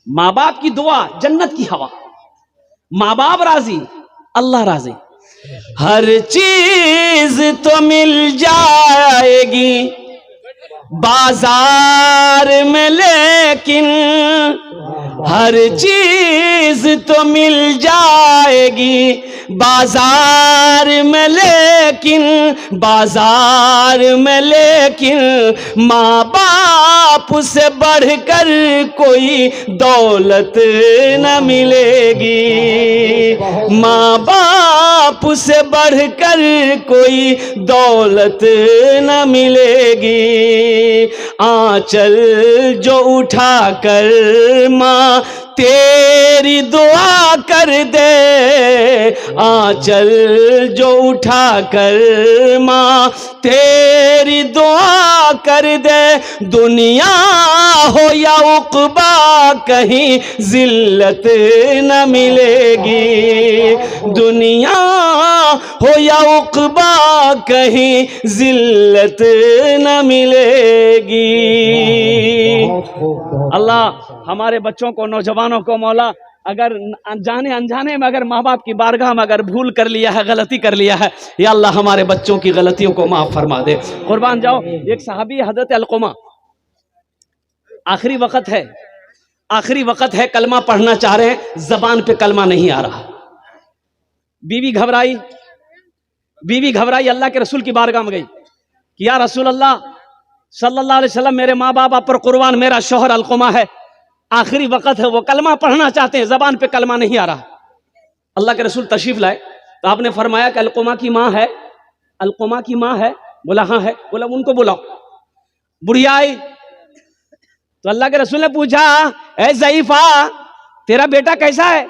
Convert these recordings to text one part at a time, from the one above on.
माँ बाप की दुआ जन्नत की हवा, माँ बाप राजी अल्लाह राजी। हर चीज तो मिल जाएगी बाजार में, लेकिन हर चीज तो मिल जाएगी बाजार में, लेकिन बाजार में, लेकिन माँ बाप से बढ़कर कोई दौलत न मिलेगी। माँ बाप से बढ़कर कोई दौलत न मिलेगी। आंचल जो उठा कर माँ तेरी दुआ कर दे, आंचल जो उठा कर माँ तेरी दुआ कर दे, दुनिया हो या उक़बा कहीं जिल्लत न मिलेगी। दुनिया हो या उक़बा कहीं जिल्लत न मिलेगी। अल्लाह हमारे बच्चों को, नौजवानों को मौला, अगर जाने अनजाने में अगर माँ बाप की बारगाह में अगर भूल कर लिया है, गलती कर लिया है, या अल्लाह हमारे बच्चों की गलतियों को माफ फरमा दे। कुर्बान जाओ। एक सहाबी हज़रत अलक़मा, आखिरी वक्त है, आखिरी वक्त है, कलमा पढ़ना चाह रहे हैं, जबान पे कलमा नहीं आ रहा। बीवी घबराई, बीवी घबराई, अल्लाह के रसूल की बारगाह में गई कि या रसूल अल्लाह सल्लल्लाहु अलैहि वसल्लम, मेरे माँ बाप आप पर कुर्बान, मेरा शौहर अलक़मा है, आखिरी वक्त है, वो कलमा पढ़ना चाहते हैं, जबान पे कलमा नहीं आ रहा। अल्लाह के रसूल तशरीफ लाए तो आपने फरमाया कि अलक़मा की माँ है, अलक़मा की माँ है? बोला हाँ है। बोला उनको बुलाओ। बुढ़िया आई तो अल्लाह के रसूल ने पूछा, ए ज़ईफ़ा, तेरा बेटा कैसा है?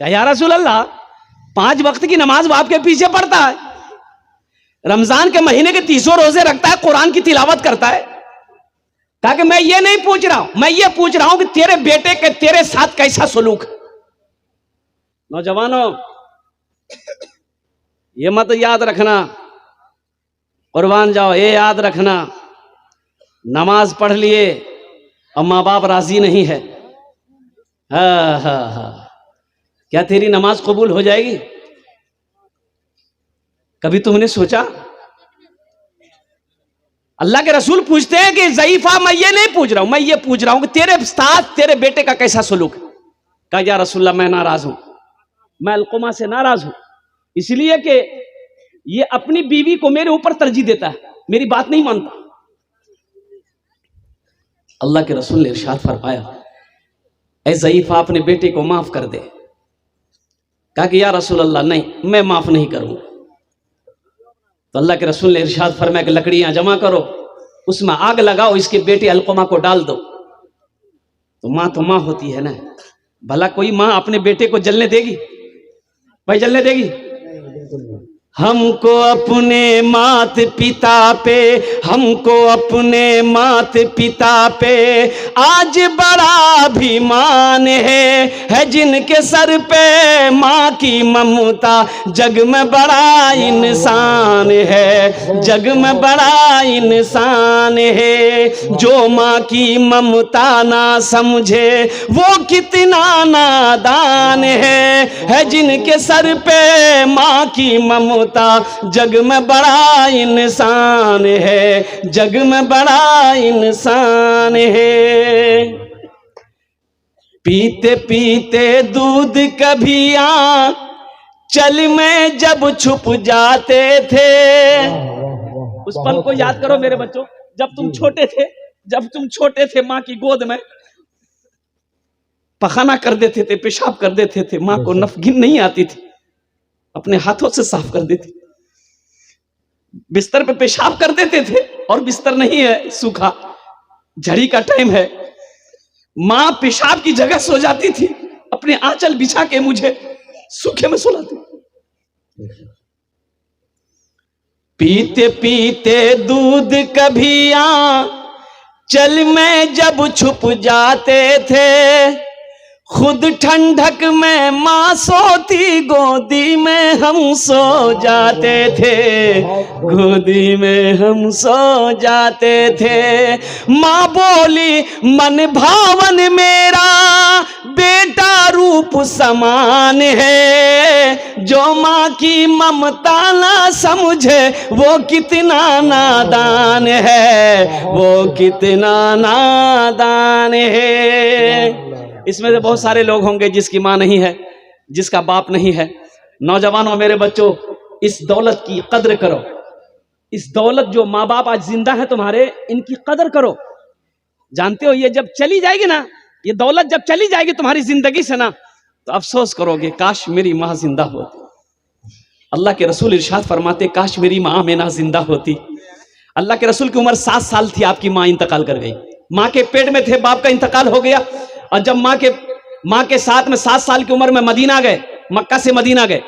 कहा या रसूल अल्लाह, 5 वक्त की नमाज बाप के पीछे पढ़ता है, रमजान के महीने के 30 रोजे रखता है, कुरान की तिलावत करता है। कहा कि मैं ये नहीं पूछ रहा हूं, मैं ये पूछ रहा हूं कि तेरे बेटे के तेरे साथ कैसा सलूक। नौजवानों, ये मत याद रखना, कुर्बान जाओ, ये याद रखना, नमाज पढ़ लिए और माँ बाप राजी नहीं है, क्या तेरी नमाज कबूल हो जाएगी? कभी तुमने सोचा? अल्लाह के रसूल पूछते हैं कि ज़ईफ़ा, मैं ये नहीं पूछ रहा हूं, मैं ये पूछ रहा हूं कि तेरे साथ तेरे बेटे का कैसा सलूक। कहा या रसूलल्लाह, मैं नाराज हूं, मैं अलक़मा से नाराज हूं, इसलिए कि ये अपनी बीवी को मेरे ऊपर तरजीह देता है, मेरी बात नहीं मानता। अल्लाह के रसूल ने इरशाद फरमाया, ऐ ज़ईफ़ा, अपने बेटे को माफ कर दे। कहा कि या रसूलल्लाह, नहीं, मैं माफ नहीं करूंगा। तो अल्लाह के रसूल ने इरशाद फरमाया कि लकड़ियां जमा करो, उसमें आग लगाओ, इसके बेटे अलक़मा को डाल दो। तो माँ होती है ना, भला कोई माँ अपने बेटे को जलने देगी? भाई जलने देगी? हमको अपने मात पिता पे, हमको अपने मात पिता पे आज बड़ा अभिमान है जिनके सर पे माँ की ममता, जग में बड़ा इंसान है, जग में बड़ा इंसान है। जो माँ की ममता ना समझे वो कितना नादान है जिनके सर पे माँ की ममता, जग में बड़ा इंसान है, जग में बड़ा इंसान है। पीते पीते दूध कभी चल में जब छुप जाते थे। उस पल को याद करो मेरे बच्चों, जब तुम छोटे थे, जब तुम छोटे थे, माँ की गोद में पखाना कर देते थे, पेशाब कर देते थे, माँ को नफगिन नहीं आती थी, अपने हाथों से साफ कर देते, बिस्तर पे पेशाब कर देते थे, और बिस्तर नहीं है, सूखा, झड़ी का टाइम है, माँ पेशाब की जगह सो जाती थी, अपने आंचल बिछा के मुझे सूखे में सुलाती। पीते पीते दूध कभी चल में जब छुप जाते थे, खुद ठंडक में माँ सोती, गोदी में हम सो जाते थे, गोदी में हम सो जाते थे। माँ बोली मन भावन मेरा समान है, जो माँ की ममता ना समझे वो कितना नादान है, वो कितना नादान है। इसमें से बहुत सारे लोग होंगे जिसकी माँ नहीं है, जिसका बाप नहीं है। नौजवानों, मेरे बच्चों, इस दौलत की कद्र करो। इस दौलत, जो माँ बाप आज जिंदा है तुम्हारे, इनकी कदर करो। जानते हो, ये जब चली जाएगी ना, ये दौलत जब चली जाएगी तुम्हारी जिंदगी से ना, तो अफसोस करोगे, काश मेरी माँ जिंदा होती। अल्लाह के रसूल इरशाद फरमाते, काश मेरी माँ आमिना जिंदा होती। अल्लाह के रसूल की उम्र 7 साल थी, आपकी माँ इंतकाल कर गई। माँ के पेट में थे, बाप का इंतकाल हो गया। और जब माँ के साथ में 7 साल की उम्र में मदीना गए, मक्का से मदीना गए,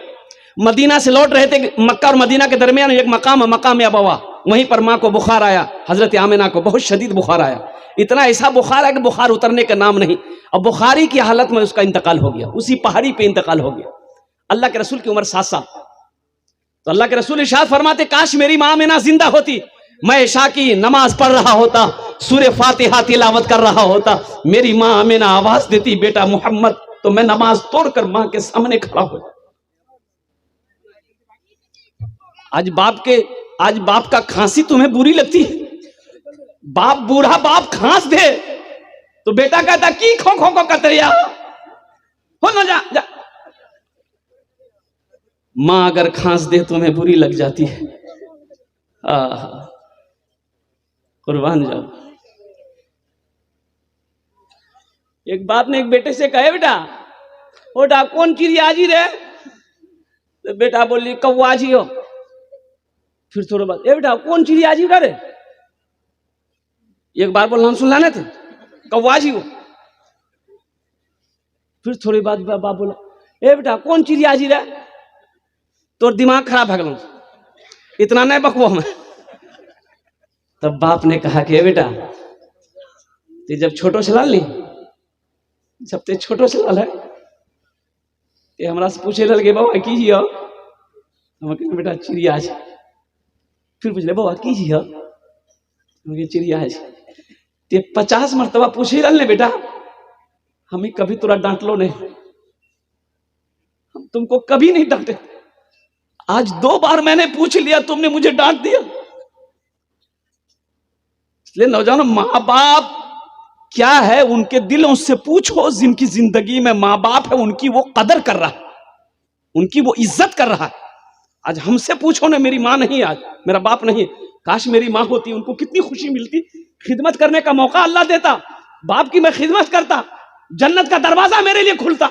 मदीना से लौट रहे थे, मक्का और मदीना के दरमियान एक मकाम है, मकाम अबवा, वहीं पर माँ को बुखार आया। हजरत आमिना को बहुत शदीद बुखार आया, इतना ऐसा बुखार है कि बुखार उतरने का नाम नहीं। अब बुखारी की हालत में उसका इंतकाल हो गया, उसी पहाड़ी पे इंतकाल हो गया। अल्लाह के रसूल की उम्र 7 साल। तो अल्लाह के रसूल इरशाद फरमाते, काश मेरी माँ आमिना जिंदा होती, मैं इशा की नमाज पढ़ रहा होता, सूरे फातिहा तिलावत कर रहा होता, मेरी माँ आमिना आवाज देती, बेटा मोहम्मद, तो मैं नमाज तोड़कर माँ के सामने खड़ा हो जाता। आज बाप का खांसी तुम्हें बुरी लगती है? बाप, बूढ़ा बाप खांस दे तो बेटा कहता की खो खो को कतरिया हो ना, जा। मां अगर खांस दे तुम्हें बुरी लग जाती है। कुर्बान जाओ। एक बाप ने एक बेटे से कहे, बेटा कौन चिड़िया जी रे? तो बेटा बोली, कौवा जी हो। फिर थोड़ा बाद, बेटा कौन चिड़िया जी रे? एक बार बोल, हम सुन लाने थे, कौवा जी हो। फिर थोड़ी बाद बाप बोला, बेटा कौन चिड़िया जी रे? तो दिमाग खराब है, इतना नहीं बकवो हमें। तब बाप ने कहा कि बेटा, ते जब छोटो चलाल ली, जब ते छोटो चलाल है, ते हमरा से पूछे लगे, बाबा की जी हो? बेटा चिड़िया है। फिर पूछ ले, बाबा की जी हो? चिड़िया है। ते 50 मरतबा पूछे रल ने, बेटा हमें कभी तुरा डांट लो नहीं, हम तुमको कभी नहीं डांटे। आज 2 बार मैंने पूछ लिया, तुमने मुझे डांट दिया। इसलिए नौजवानों, माँ बाप क्या है, उनके दिलों से पूछो। जिनकी जिंदगी में माँ बाप है, उनकी वो कदर कर रहा है, उनकी वो इज्जत कर रहा है। आज हमसे पूछो ना, मेरी माँ नहीं, आज मेरा बाप नहीं, काश मेरी माँ होती, उनको कितनी खुशी मिलती, खिदमत करने का मौका अल्लाह देता। बाप की मैं खिदमत करता, जन्नत का दरवाजा मेरे लिए खुलता।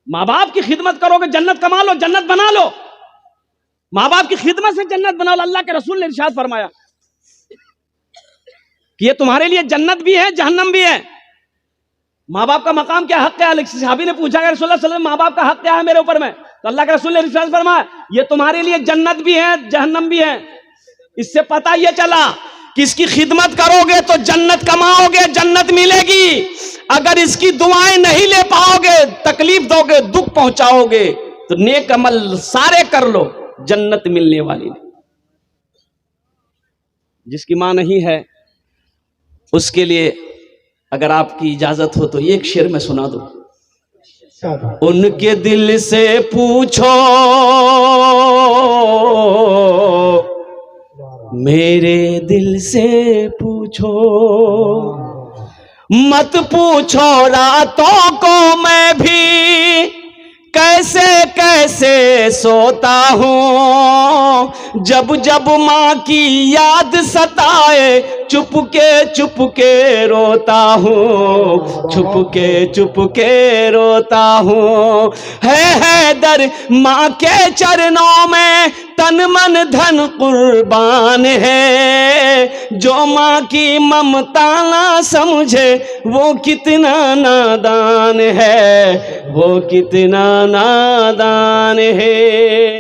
माँ बाप की खिदमत करोगे, जन्नत कमा लो, जन्नत बना लो। माँ बाप की खिदमत से जन्नत बना लो। अल्लाह के रसूल ने इरशाद फरमाया कि ये तुम्हारे लिए जन्नत भी है, जहन्नम भी है। माँ बाप का मकाम क्या, हक क्या है? सहाबी ने पूछा, रसूलुल्लाह सल्लल्लाहु अलैहि वसल्लम, माँ बाप का हक क्या है मेरे ऊपर में? तो अल्लाह के रसूल ने इरशाद फरमाया, ये तुम्हारे लिए जन्नत भी है, जहन्नम भी है। इससे पता ये चला कि इसकी खिदमत करोगे तो जन्नत कमाओगे, जन्नत मिलेगी। अगर इसकी दुआएं नहीं ले पाओगे, तकलीफ दोगे, दुख पहुंचाओगे, तो नेक अमल सारे कर लो, जन्नत मिलने वाली नहीं। जिसकी मां नहीं है, उसके लिए अगर आपकी इजाजत हो तो एक शेर में सुना दो। उनके दिल से पूछो, मेरे दिल से पूछो, मत पूछो रातों को मैं भी कैसे कैसे सोता हूँ। जब जब माँ की याद सताए, चुपके रोता हूँ, चुपके रोता हूँ। है दर माँ के चरणों में तन मन धन कुर्बान है। जो माँ की ममता ना समझे वो कितना नादान है, वो कितना नादान है।